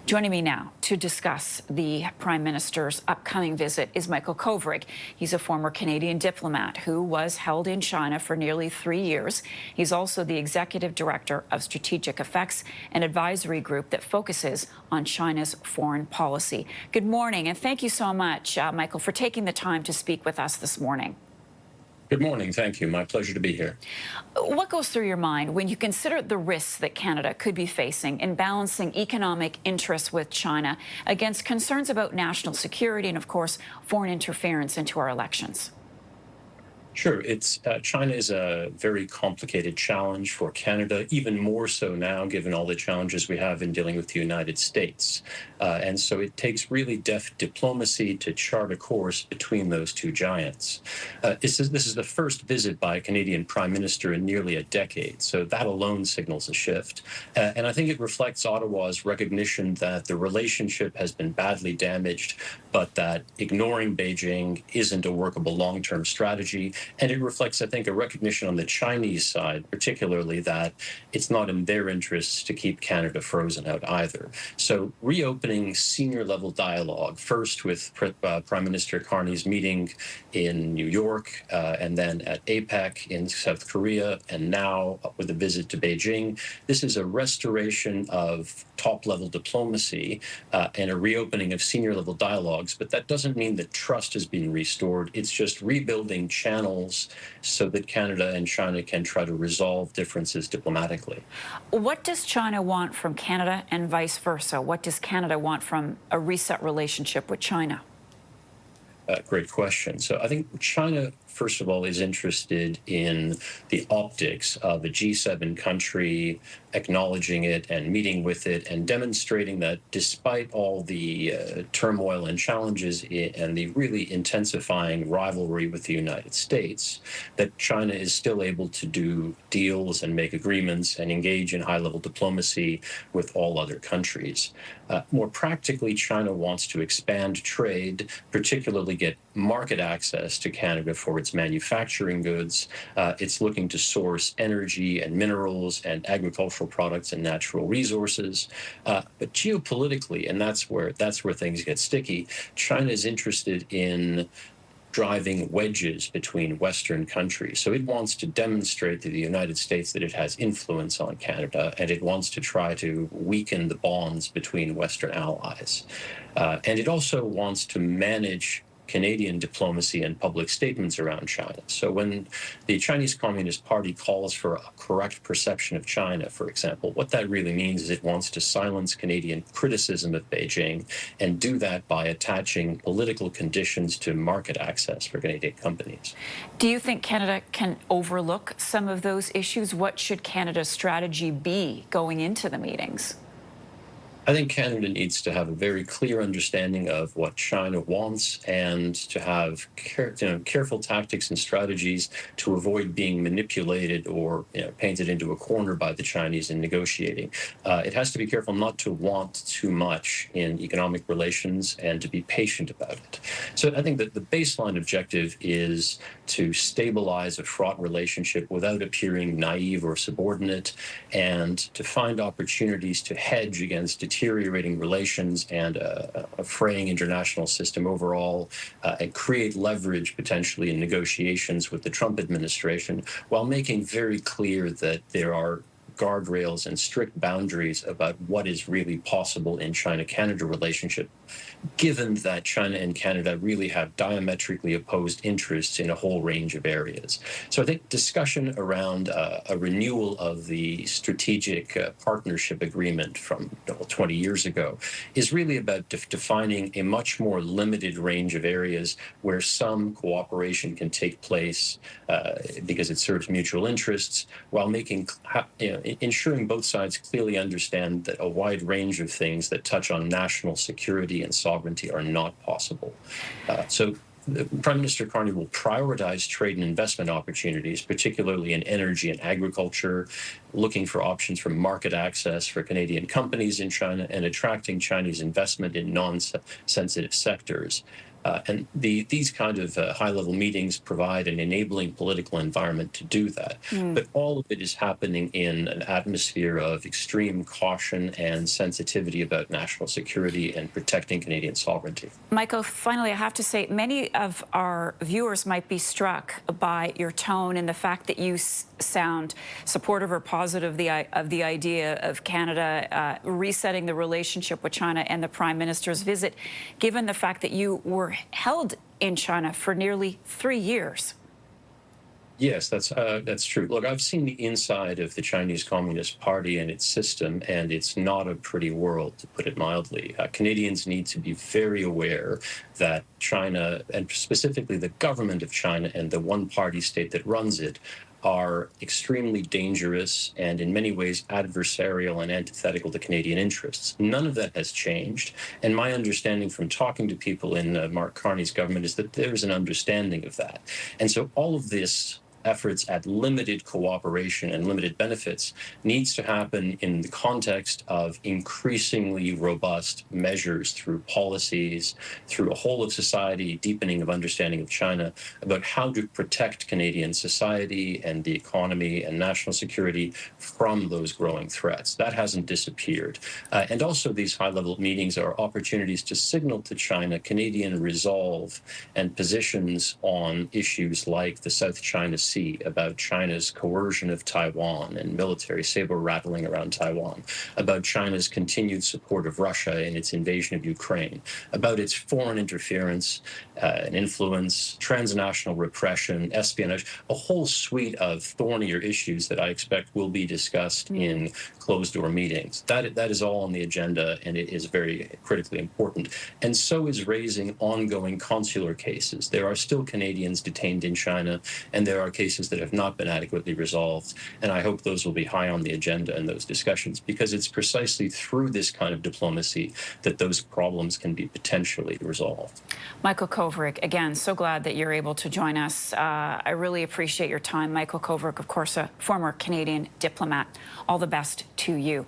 Joining me now to discuss the Prime Minister's upcoming visit is Michael Kovrig. He's a former Canadian diplomat who was held in China for nearly 3 years. He's also the executive director of Strategic Effects, an advisory group that focuses on China's foreign policy. Good morning, and thank you so much, Michael, for taking the time to speak with us this morning. Good morning. Thank you. My pleasure to be here. What goes through your mind when you consider the risks that Canada could be facing in balancing economic interests with China against concerns about national security and, of course, foreign interference into our elections? Sure. China is a very complicated challenge for Canada, even more so now, given all the challenges we have in dealing with the United States. And so it takes really deft diplomacy to chart a course between those two giants. This is the first visit by a Canadian Prime Minister in nearly a decade, so that alone signals a shift. And I think it reflects Ottawa's recognition that the relationship has been badly damaged, but that ignoring Beijing isn't a workable long-term strategy. And it reflects, I think, a recognition on the Chinese side, particularly that it's not in their interests to keep Canada frozen out either. So reopening senior level dialogue, first with Prime Minister Carney's meeting in New York, and then at APEC in South Korea, and now with a visit to Beijing. This is a restoration of top-level diplomacy and a reopening of senior level dialogues, but that doesn't mean that trust has been restored. It's just rebuilding channels so that Canada and China can try to resolve differences diplomatically. What does China want from Canada and vice versa? What does Canada want from a reset relationship with China? Great question. So I think China, first of all, is interested in the optics of a G7 country, acknowledging it and meeting with it and demonstrating that despite all the turmoil and challenges and the really intensifying rivalry with the United States, that China is still able to do deals and make agreements and engage in high-level diplomacy with all other countries. More practically, China wants to expand trade, particularly get market access to Canada for its manufacturing goods. It's looking to source energy and minerals and agricultural products and natural resources. But geopolitically, and that's where things get sticky, China is interested in driving wedges between Western countries. So it wants to demonstrate to the United States that it has influence on Canada, and it wants to try to weaken the bonds between Western allies. And it also wants to manage Canadian diplomacy and public statements around China. So when the Chinese Communist Party calls for a correct perception of China, for example, what that really means is it wants to silence Canadian criticism of Beijing and do that by attaching political conditions to market access for Canadian companies. Do you think Canada can overlook some of those issues? What should Canada's strategy be going into the meetings? I think Canada needs to have a very clear understanding of what China wants and to have careful tactics and strategies to avoid being manipulated or painted into a corner by the Chinese in negotiating. It has to be careful not to want too much in economic relations and to be patient about it. So I think that the baseline objective is to stabilize a fraught relationship without appearing naive or subordinate, and to find opportunities to hedge against deteriorating relations and a fraying international system overall, and create leverage potentially in negotiations with the Trump administration, while making very clear that there are guardrails and strict boundaries about what is really possible in China-Canada relationship, given that China and Canada really have diametrically opposed interests in a whole range of areas. So I think discussion around a renewal of the strategic partnership agreement from 20 years ago is really about defining a much more limited range of areas where some cooperation can take place because it serves mutual interests, while ensuring both sides clearly understand that a wide range of things that touch on national security and sovereignty are not possible. So Prime Minister Carney will prioritize trade and investment opportunities, particularly in energy and agriculture, looking for options for market access for Canadian companies in China and attracting Chinese investment in non-sensitive sectors. These kind of high-level meetings provide an enabling political environment to do that. But all of it is happening in an atmosphere of extreme caution and sensitivity about national security and protecting Canadian sovereignty. Michael, finally, I have to say, many of our viewers might be struck by your tone and the fact that you sound supportive or positive of the idea of Canada resetting the relationship with China and the Prime Minister's visit, given the fact that you were held in China for nearly 3 years. Yes, that's true. Look, I've seen the inside of the Chinese Communist Party and its system, and it's not a pretty world, to put it mildly. Canadians need to be very aware that China, and specifically the government of China and the one-party state that runs it, are extremely dangerous and in many ways adversarial and antithetical to Canadian interests. None of that has changed. And my understanding from talking to people in Mark Carney's government is that there's an understanding of that. And so all of this efforts at limited cooperation and limited benefits needs to happen in the context of increasingly robust measures through policies, through a whole of society deepening of understanding of China about how to protect Canadian society and the economy and national security from those growing threats. That hasn't disappeared. And also these high-level meetings are opportunities to signal to China Canadian resolve and positions on issues like the South China Sea, about China's coercion of Taiwan and military saber-rattling around Taiwan, about China's continued support of Russia in its invasion of Ukraine, about its foreign interference and influence, transnational repression, espionage, a whole suite of thornier issues that I expect will be discussed in closed-door meetings. That is all on the agenda, and it is very critically important. And so is raising ongoing consular cases. There are still Canadians detained in China, and there are cases that have not been adequately resolved. And I hope those will be high on the agenda in those discussions, because it's precisely through this kind of diplomacy that those problems can be potentially resolved. Michael Kovrig, again, so glad that you're able to join us. I really appreciate your time. Michael Kovrig, of course, a former Canadian diplomat. All the best to you.